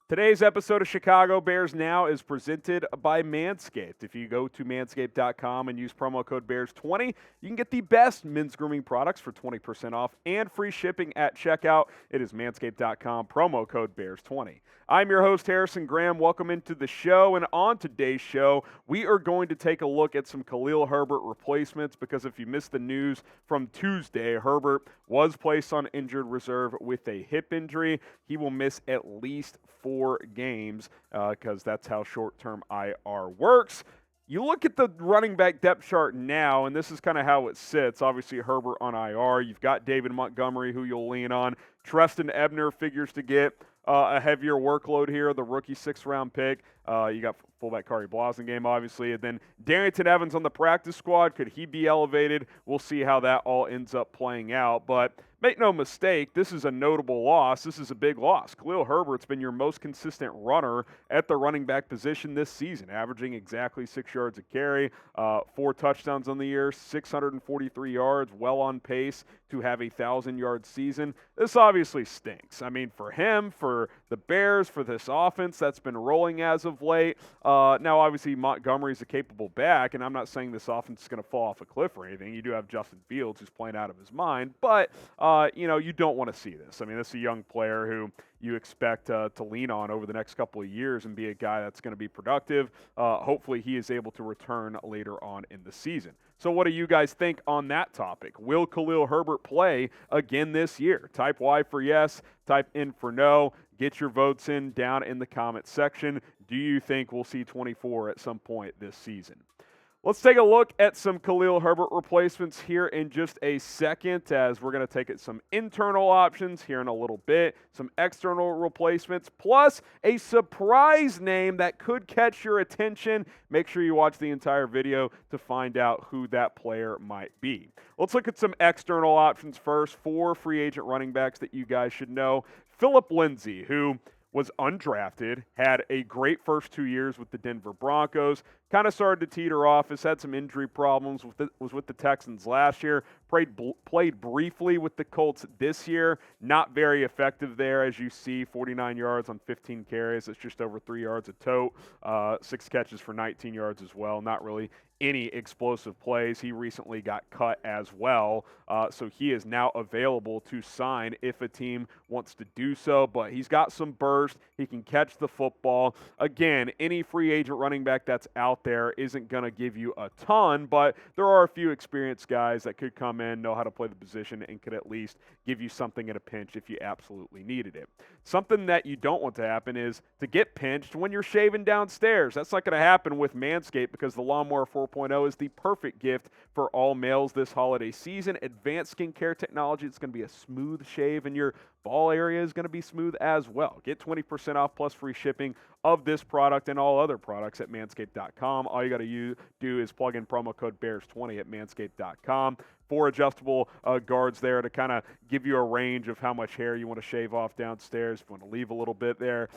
Today's episode of Chicago Bears Now is presented by Manscaped. If you go to manscaped.com and use promo code BEARS20, you can get the best men's grooming products for 20% off and free shipping at checkout. It is manscaped.com, promo code BEARS20. I'm your host, Harrison Graham. Welcome into the show. And on today's show, we are going to take a look at some Khalil Herbert replacements because if you missed the news from Tuesday, Herbert was placed on injured reserve with a hip injury. He will miss at least 4 games because that's how short-term IR works. You look at the running back depth chart now, and this is kind of how it sits. Obviously, Herbert on IR. You've got David Montgomery, who you'll lean on. Trestan Ebner figures to get a heavier workload here, the rookie 6th-round pick. You got fullback Kari Blasingame, obviously. And then Darrington Evans on the practice squad. Could he be elevated? We'll see how that all ends up playing out. But make no mistake, this is a notable loss. This is a big loss. Khalil Herbert's been your most consistent runner at the running back position this season, averaging exactly 6 yards a carry, 4 touchdowns on the year, 643 yards, well on pace to have a 1,000-yard season. This obviously stinks. I mean, for him, for the Bears, for this offense that's been rolling as of late. Now, obviously, Montgomery's a capable back, and I'm not saying this offense is going to fall off a cliff or anything. You do have Justin Fields, who's playing out of his mind, but you don't want to see this. I mean, this is a young player who you expect to lean on over the next couple of years and be a guy that's going to be productive. Hopefully, he is able to return later on in the season. So what do you guys think on that topic? Will Khalil Herbert play again this year? Type Y for yes, type N for no. Get your votes in down in the comment section. Do you think we'll see 24 at some point this season? Let's take a look at some Khalil Herbert replacements here in just a second, as we're going to take it some internal options here in a little bit, some external replacements, plus a surprise name that could catch your attention. Make sure you watch the entire video to find out who that player might be. Let's look at some external options first. 4 free agent running backs that you guys should know. Phillip Lindsay, who was undrafted, had a great first 2 years with the Denver Broncos, kind of started to teeter off, has had some injury problems, was with the Texans last year, played briefly with the Colts this year, not very effective there, as you see, 49 yards on 15 carries, it's just over 3 yards a tote, 6 catches for 19 yards as well, not really any explosive plays. He recently got cut as well, so he is now available to sign if a team wants to do so, but he's got some burst, he can catch the football. Again, any free agent running back that's out there isn't going to give you a ton, but there are a few experienced guys that could come in, know how to play the position, and could at least give you something in a pinch if you absolutely needed it. Something that you don't want to happen is to get pinched when you're shaving downstairs. That's not going to happen with Manscaped because the Lawnmower 4.0 is the perfect gift for all males this holiday season. Advanced skincare technology. It's going to be a smooth shave, and your ball area is going to be smooth as well. Get 20% off plus free shipping of this product and all other products at manscaped.com. All you got to do is plug in promo code BEARS20 at manscaped.com. 4 adjustable guards there to kind of give you a range of how much hair you want to shave off downstairs. If you want to leave a little bit there,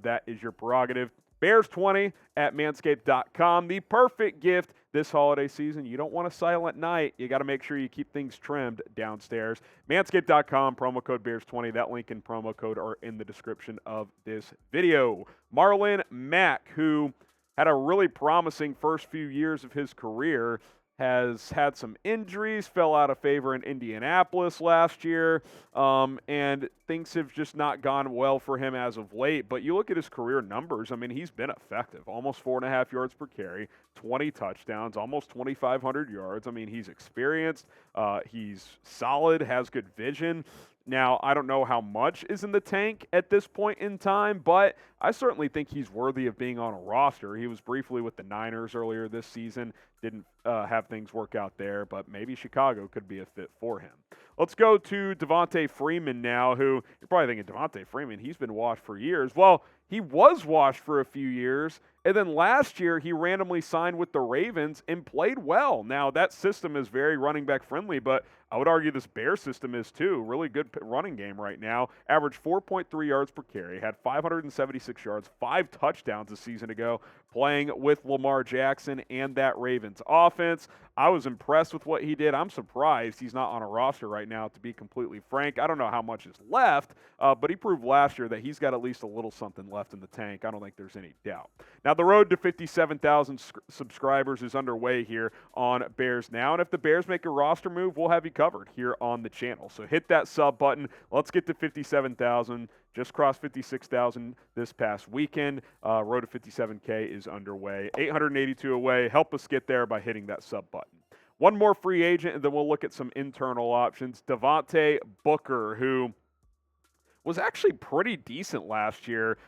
that is your prerogative. Bears20 at manscaped.com. The perfect gift this holiday season. You don't want a silent night. You got to make sure you keep things trimmed downstairs. Manscaped.com, promo code Bears20. That link and promo code are in the description of this video. Marlon Mack, who had a really promising first few years of his career, has had some injuries, fell out of favor in Indianapolis last year, and things have just not gone well for him as of late. But you look at his career numbers, I mean, he's been effective. Almost 4.5 yards per carry, 20 touchdowns, almost 2,500 yards. I mean, he's experienced, he's solid, has good vision. Now, I don't know how much is in the tank at this point in time, but I certainly think he's worthy of being on a roster. He was briefly with the Niners earlier this season, didn't have things work out there, but maybe Chicago could be a fit for him. Let's go to Devontae Freeman now, who you're probably thinking, Devontae Freeman, he's been washed for years. Well, he was washed for a few years, and then last year he randomly signed with the Ravens and played well. Now, that system is very running back friendly, but I would argue this Bear system is too. Really good running game right now. Averaged 4.3 yards per carry, had 576 yards, 5 touchdowns a season ago. playing with Lamar Jackson and that Ravens offense. I was impressed with what he did. I'm surprised he's not on a roster right now, to be completely frank. I don't know how much is left, but he proved last year that he's got at least a little something left in the tank. I don't think there's any doubt. Now, the road to 57,000 subscribers is underway here on Bears Now, and if the Bears make a roster move, we'll have you covered here on the channel. So hit that sub button. Let's get to 57,000. Just crossed 56,000 this past weekend. Road to 57K is underway. 882 away. Help us get there by hitting that sub button. One more free agent, and then we'll look at some internal options. Devontae Booker, who was actually pretty decent last year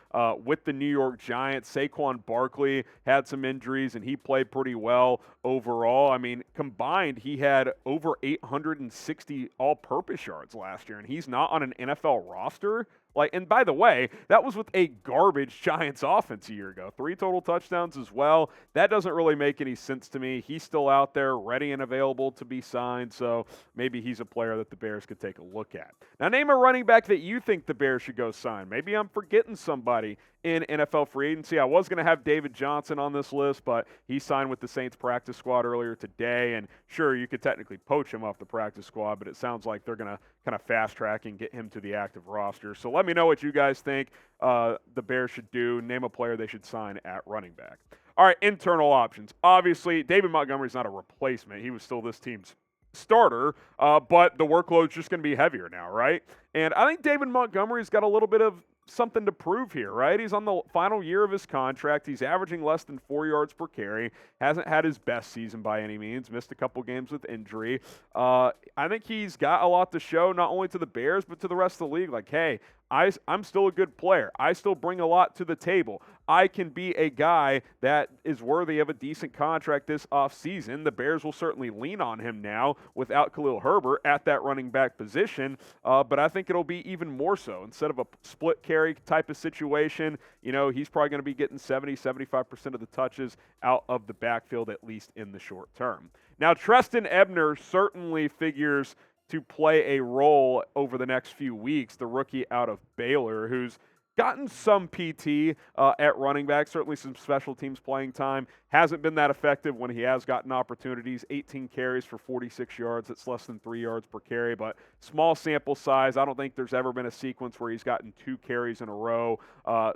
with the New York Giants. Saquon Barkley had some injuries, and he played pretty well overall. I mean, combined, he had over 860 all-purpose yards last year, and he's not on an NFL roster. And by the way, that was with a garbage Giants offense a year ago. 3 total touchdowns as well. That doesn't really make any sense to me. He's still out there, ready and available to be signed, so maybe he's a player that the Bears could take a look at. Now, name a running back that you think the Bears should go sign. Maybe I'm forgetting somebody in NFL free agency. I was going to have David Johnson on this list, but he signed with the Saints practice squad earlier today, and sure, you could technically poach him off the practice squad, but it sounds like they're going to kind of fast-track and get him to the active roster. So let me know what you guys think the Bears should do. Name a player they should sign at running back. All right, internal options. Obviously, David Montgomery's not a replacement. He was still this team's starter, but the workload's just going to be heavier now, right? And I think David Montgomery's got a little bit of something to prove here, right? He's on the final year of his contract. He's averaging less than 4 yards per carry. Hasn't had his best season by any means. Missed a couple games with injury. I think he's got a lot to show, not only to the Bears, but to the rest of the league. Like, hey, I'm still a good player. I still bring a lot to the table. I can be a guy that is worthy of a decent contract this offseason. The Bears will certainly lean on him now without Khalil Herbert at that running back position, but I think it'll be even more so. Instead of a split carry type of situation, he's probably going to be getting 70-75% of the touches out of the backfield, at least in the short term. Now, Trestan Ebner certainly figures to play a role over the next few weeks, the rookie out of Baylor, who's gotten some PT at running back, certainly some special teams playing time. Hasn't been that effective when he has gotten opportunities. 18 carries for 46 yards. It's less than 3 yards per carry, but small sample size. I don't think there's ever been a sequence where he's gotten 2 carries in a row.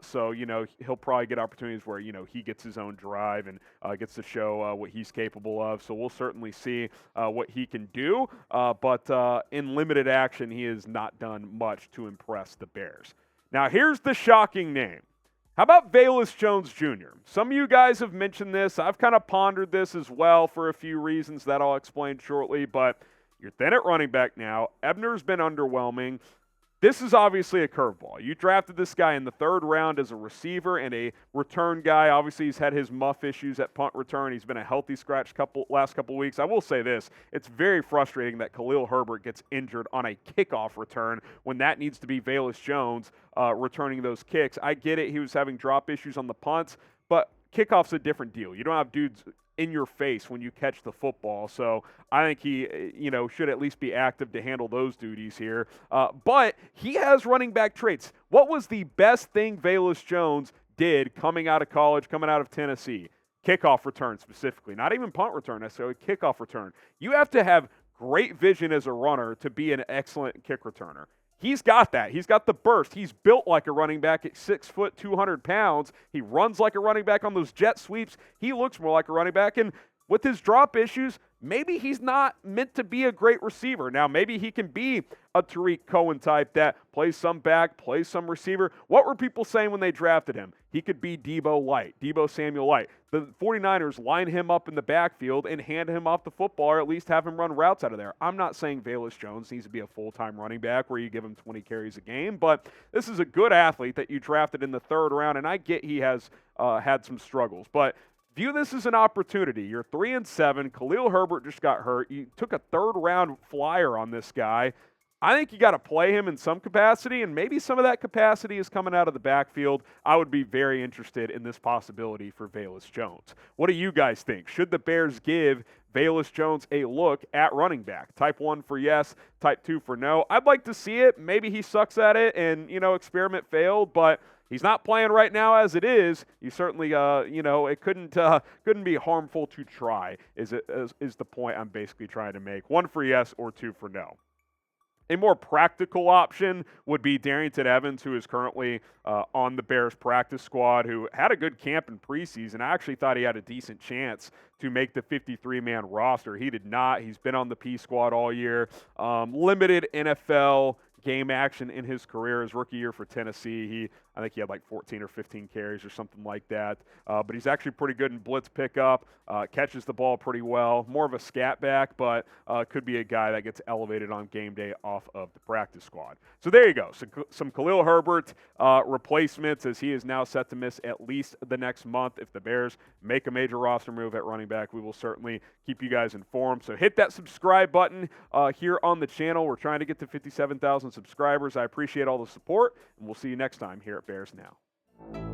So, he'll probably get opportunities where, he gets his own drive and gets to show what he's capable of. So we'll certainly see what he can do. But in limited action, he has not done much to impress the Bears. Now, here's the shocking name. How about Velus Jones Jr.? Some of you guys have mentioned this. I've kind of pondered this as well for a few reasons that I'll explain shortly, but you're thin at running back now. Ebner's been underwhelming. This is obviously a curveball. You drafted this guy in the 3rd round as a receiver and a return guy. Obviously, he's had his muff issues at punt return. He's been a healthy scratch last couple weeks. I will say this. It's very frustrating that Khalil Herbert gets injured on a kickoff return when that needs to be Velus Jones returning those kicks. I get it. He was having drop issues on the punts, but kickoff's a different deal. You don't have dudes in your face when you catch the football. So I think he, should at least be active to handle those duties here. But he has running back traits. What was the best thing Velus Jones did coming out of college, coming out of Tennessee? Kickoff return specifically. Not even punt return necessarily, kickoff return. You have to have great vision as a runner to be an excellent kick returner. He's got that. He's got the burst. He's built like a running back at 6 foot, 200 pounds. He runs like a running back on those jet sweeps. He looks more like a running back. And with his drop issues, maybe he's not meant to be a great receiver. Now, maybe he can be a Tariq Cohen type that plays some back, plays some receiver. What were people saying when they drafted him? He could be Deebo Samuel Light. The 49ers line him up in the backfield and hand him off the football, or at least have him run routes out of there. I'm not saying Velus Jones needs to be a full-time running back where you give him 20 carries a game, but this is a good athlete that you drafted in the 3rd round, and I get he has had some struggles. But view this as an opportunity. You're 3-7. Khalil Herbert just got hurt. You took a 3rd-round flyer on this guy. I think you got to play him in some capacity, and maybe some of that capacity is coming out of the backfield. I would be very interested in this possibility for Velus Jones. What do you guys think? Should the Bears give Velus Jones a look at running back? Type 1 for yes, type 2 for no. I'd like to see it. Maybe he sucks at it and, experiment failed, but He's not playing right now as it is. You certainly, it couldn't be harmful to try. Is the point I'm basically trying to make? 1 for yes or 2 for no. A more practical option would be Darrynton Evans, who is currently on the Bears practice squad, who had a good camp in preseason. I actually thought he had a decent chance to make the 53-man roster. He did not. He's been on the P squad all year. Limited NFL game action in his career. His rookie year for Tennessee, I think he had like 14 or 15 carries or something like that. But he's actually pretty good in blitz pickup, catches the ball pretty well. More of a scat back, but could be a guy that gets elevated on game day off of the practice squad. So there you go. Some Khalil Herbert replacements, as he is now set to miss at least the next month. If the Bears make a major roster move at running back, we will certainly keep you guys informed. So hit that subscribe button here on the channel. We're trying to get to 57,000 subscribers. I appreciate all the support, and we'll see you next time here at Bears Now.